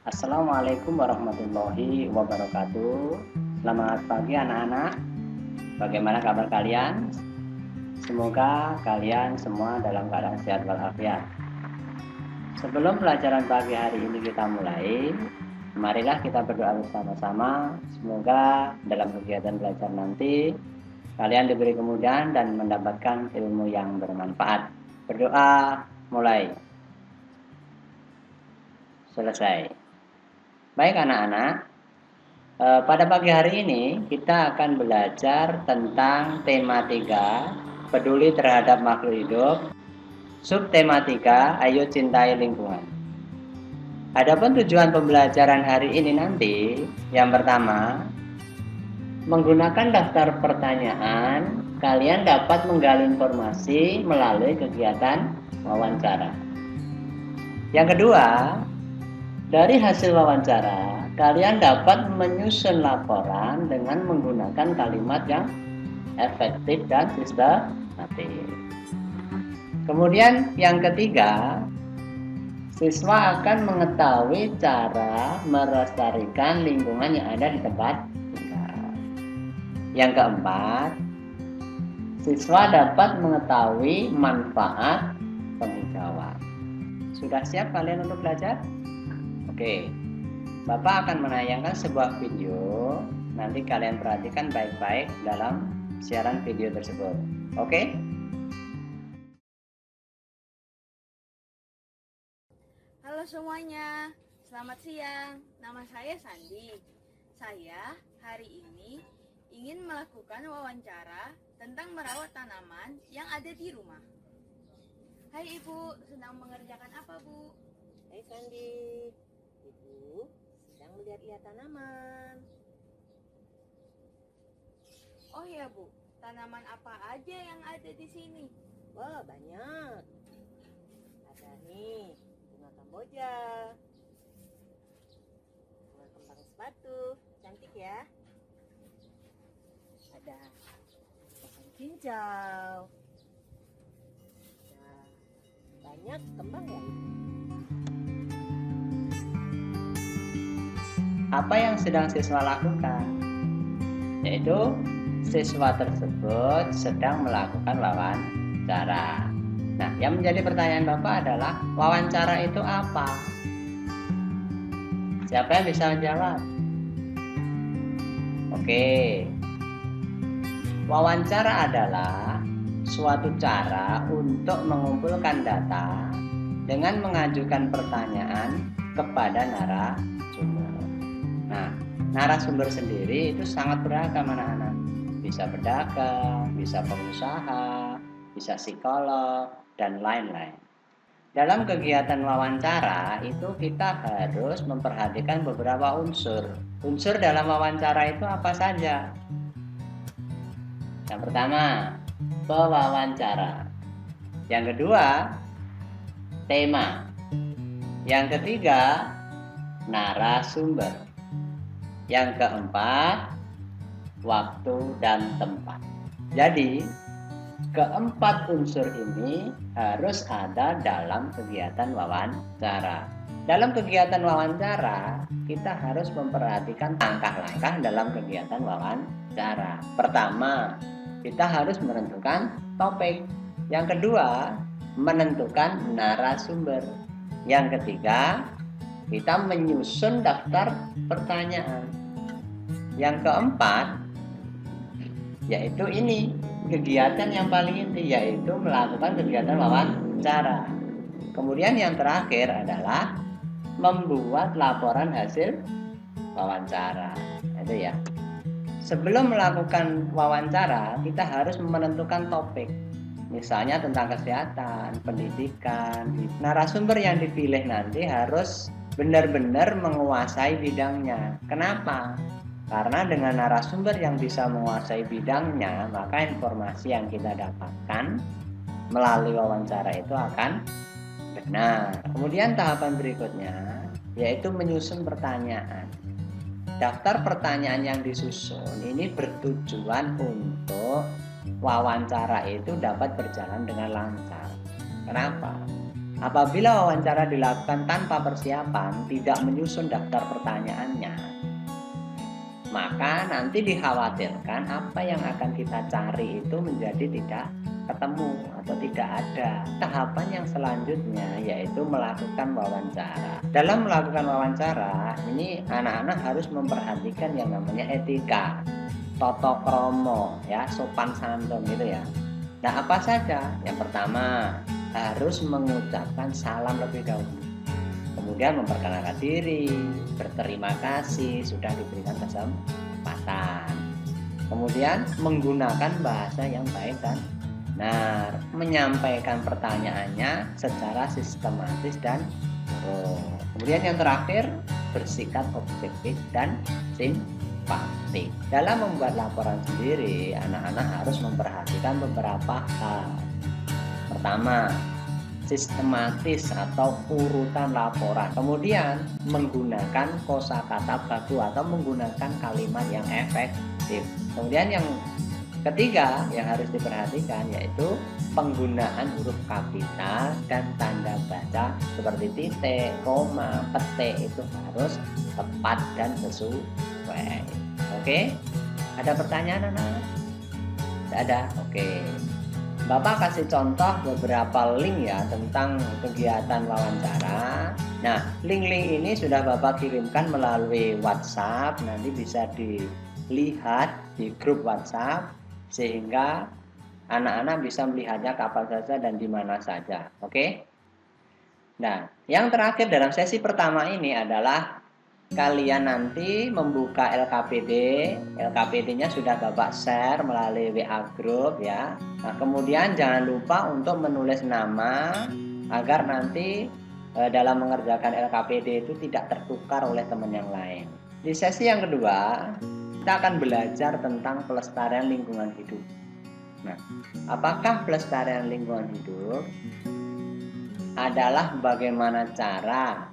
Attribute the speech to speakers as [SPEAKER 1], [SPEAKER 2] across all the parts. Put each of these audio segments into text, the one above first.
[SPEAKER 1] Assalamualaikum warahmatullahi wabarakatuh. Selamat pagi anak-anak. Bagaimana kabar kalian? Semoga kalian semua dalam keadaan sehat walafiat. Sebelum pelajaran pagi hari ini kita mulai, marilah kita berdoa bersama-sama. Semoga dalam kegiatan belajar nanti kalian diberi kemudahan dan mendapatkan ilmu yang bermanfaat. Berdoa mulai. Selesai. Baik anak-anak, pada pagi hari ini kita akan belajar tentang tema 3, peduli terhadap makhluk hidup. Subtema 3, ayo cintai lingkungan. Adapun tujuan pembelajaran hari ini nanti, yang pertama, menggunakan daftar pertanyaan, kalian dapat menggali informasi melalui kegiatan wawancara. Yang kedua, dari hasil wawancara, kalian dapat menyusun laporan dengan menggunakan kalimat yang efektif dan sistematis. Kemudian yang ketiga, siswa akan mengetahui cara melestarikan lingkungan yang ada di tempat tinggal. Yang keempat, siswa dapat mengetahui manfaat penghijauan. Sudah siap kalian untuk belajar? Oke, Bapak akan menayangkan sebuah video. Nanti kalian perhatikan baik-baik dalam siaran video tersebut. Oke?
[SPEAKER 2] Halo semuanya, selamat siang. Nama saya Sandi. Saya hari ini ingin melakukan wawancara tentang merawat tanaman yang ada di rumah. Hai Ibu, sedang mengerjakan apa Bu?
[SPEAKER 3] Hai Sandi, Ibu sedang melihat-lihat tanaman.
[SPEAKER 2] Oh ya Bu, tanaman apa aja yang ada di sini?
[SPEAKER 3] Wah, banyak. Ada nih, bunga kamboja, bunga kembang sepatu, cantik ya. Ada pohon cincau. Nah, banyak kembang ya Ibu.
[SPEAKER 1] Apa yang sedang siswa lakukan? Yaitu siswa tersebut sedang melakukan wawancara. Nah, yang menjadi pertanyaan Bapak adalah wawancara itu apa? Siapa yang bisa menjawab? Oke. Wawancara adalah suatu cara untuk mengumpulkan data dengan mengajukan pertanyaan kepada narasumber. Nah, narasumber sendiri itu sangat beragam anak-anak. Bisa pedagang, bisa pengusaha, bisa psikolog, dan lain-lain. Dalam kegiatan wawancara itu kita harus memperhatikan beberapa unsur. Unsur dalam wawancara itu apa saja? Yang pertama, pewawancara. Yang kedua, tema. Yang ketiga, narasumber. Yang keempat, waktu dan tempat. Jadi, keempat unsur ini harus ada dalam kegiatan wawancara. Dalam kegiatan wawancara, kita harus memperhatikan langkah-langkah dalam kegiatan wawancara. Pertama, kita harus menentukan topik. Yang kedua, menentukan narasumber. Yang ketiga, kita menyusun daftar pertanyaan. Yang keempat, yaitu ini kegiatan yang paling inti, yaitu melakukan kegiatan wawancara. Kemudian yang terakhir adalah membuat laporan hasil wawancara. Itu ya. Sebelum melakukan wawancara, kita harus menentukan topik. Misalnya tentang kesehatan, pendidikan. Narasumber yang dipilih nanti harus benar-benar menguasai bidangnya. Kenapa? Karena dengan narasumber yang bisa menguasai bidangnya, maka informasi yang kita dapatkan melalui wawancara itu akan benar. Kemudian tahapan berikutnya yaitu menyusun pertanyaan. Daftar pertanyaan yang disusun ini bertujuan untuk wawancara itu dapat berjalan dengan lancar. Kenapa? Apabila wawancara dilakukan tanpa persiapan, tidak menyusun daftar pertanyaannya, maka nanti dikhawatirkan apa yang akan kita cari itu menjadi tidak ketemu atau tidak ada. Tahapan yang selanjutnya yaitu melakukan wawancara. Dalam melakukan wawancara, ini anak-anak harus memperhatikan yang namanya etika, tata krama, ya, sopan santun gitu ya. Nah, apa saja? Yang pertama, harus mengucapkan salam lebih dahulu. Kemudian memperkenalkan diri, berterima kasih sudah diberikan kesempatan. Kemudian menggunakan bahasa yang baik dan benar, menyampaikan pertanyaannya secara sistematis dan kemudian yang terakhir, bersikap objektif dan simpatik. Dalam membuat laporan sendiri, anak-anak harus memperhatikan beberapa hal. Pertama, sistematis atau urutan laporan. Kemudian menggunakan kosakata baku atau menggunakan kalimat yang efektif. Kemudian yang ketiga yang harus diperhatikan yaitu penggunaan huruf kapital dan tanda baca seperti titik, koma, petik itu harus tepat dan sesuai. Oke? Ada pertanyaan anak? Tidak ada? Oke. Bapak kasih contoh beberapa link ya tentang kegiatan wawancara. Nah, link-link ini sudah Bapak kirimkan melalui WhatsApp. Nanti bisa dilihat di grup WhatsApp sehingga anak-anak bisa melihatnya kapan saja dan di mana saja. Oke? Nah, yang terakhir dalam sesi pertama ini adalah kalian nanti membuka LKPD. LKPD-nya sudah Bapak share melalui WA group ya. Nah, kemudian jangan lupa untuk menulis nama agar nanti dalam mengerjakan LKPD itu tidak tertukar oleh teman yang lain. Di sesi yang kedua, kita akan belajar tentang pelestarian lingkungan hidup. Nah, apakah pelestarian lingkungan hidup adalah bagaimana cara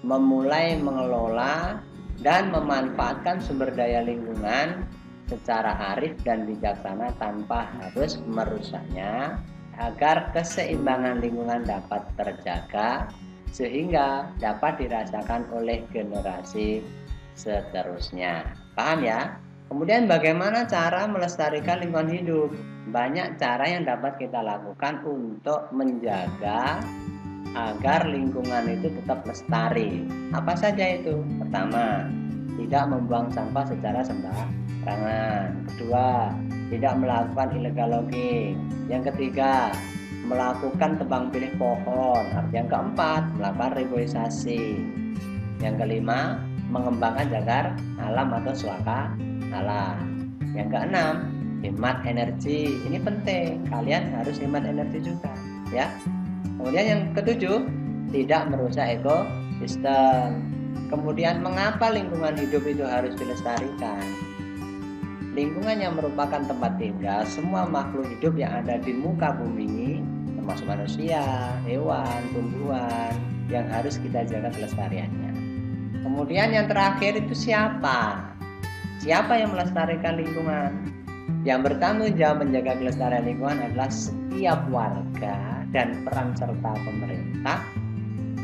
[SPEAKER 1] memulai mengelola dan memanfaatkan sumber daya lingkungan secara arif dan bijaksana tanpa harus merusaknya agar keseimbangan lingkungan dapat terjaga sehingga dapat dirasakan oleh generasi seterusnya. Paham ya? Kemudian bagaimana cara melestarikan lingkungan hidup? Banyak cara yang dapat kita lakukan untuk menjaga agar lingkungan itu tetap lestari. Apa saja itu? Pertama, tidak membuang sampah secara sembarangan. Kedua, tidak melakukan illegal logging. Yang ketiga, melakukan tebang pilih pohon. Yang keempat, melakukan reboisasi. Yang kelima, mengembangkan cagar alam atau suaka alam. Yang keenam, hemat energi. Ini penting, kalian harus hemat energi juga ya. Kemudian yang ketujuh, tidak merusak ekosistem. Kemudian mengapa lingkungan hidup itu harus dilestarikan? Lingkungan yang merupakan tempat tinggal semua makhluk hidup yang ada di muka bumi ini, termasuk manusia, hewan, tumbuhan, yang harus kita jaga kelestariannya. Kemudian yang terakhir itu siapa? Siapa yang melestarikan lingkungan? Yang bertanggung jawab menjaga kelestarian lingkungan adalah setiap warga dan peran serta pemerintah,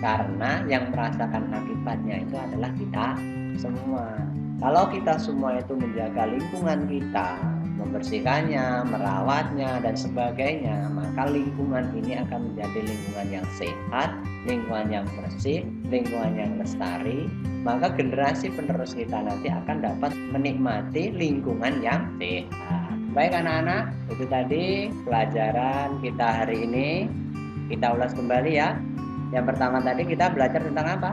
[SPEAKER 1] karena yang merasakan akibatnya itu adalah kita semua. Kalau kita semua itu menjaga lingkungan kita, membersihkannya, merawatnya dan sebagainya, maka lingkungan ini akan menjadi lingkungan yang sehat, lingkungan yang bersih, lingkungan yang lestari. Maka generasi penerus kita nanti akan dapat menikmati lingkungan yang sehat. Baik anak-anak, itu tadi pelajaran kita hari ini. Kita ulas kembali ya. Yang pertama tadi kita belajar tentang apa?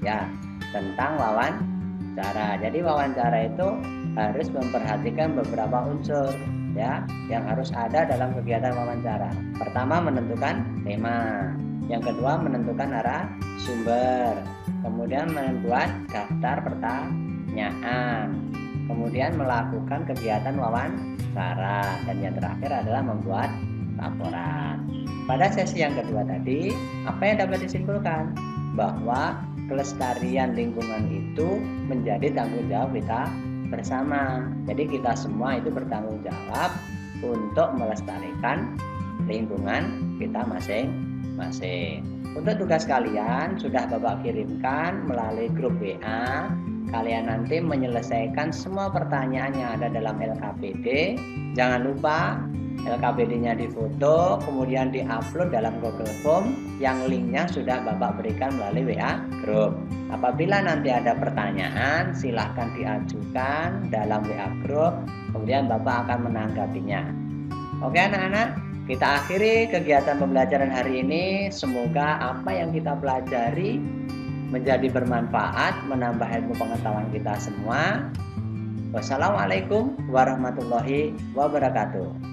[SPEAKER 1] Ya, tentang wawancara. Jadi wawancara itu harus memperhatikan beberapa unsur ya yang harus ada dalam kegiatan wawancara. Pertama, menentukan tema. Yang kedua, menentukan arah sumber. Kemudian membuat daftar pertanyaan. Kemudian melakukan kegiatan wawancara, dan yang terakhir adalah membuat laporan. Pada sesi yang kedua tadi, apa yang dapat disimpulkan? Bahwa kelestarian lingkungan itu menjadi tanggung jawab kita bersama. Jadi kita semua itu bertanggung jawab untuk melestarikan lingkungan kita masing-masing. Untuk tugas kalian sudah Bapak kirimkan melalui grup WA. Kalian nanti menyelesaikan semua pertanyaan yang ada dalam LKPD. Jangan lupa LKPD-nya difoto, kemudian diupload dalam Google Form yang linknya sudah Bapak berikan melalui WA Group. Apabila nanti ada pertanyaan, silahkan diajukan dalam WA Group, kemudian Bapak akan menanggapinya. Oke anak-anak, kita akhiri kegiatan pembelajaran hari ini. Semoga apa yang kita pelajari menjadi bermanfaat, menambah ilmu pengetahuan kita semua. Wassalamualaikum warahmatullahi wabarakatuh.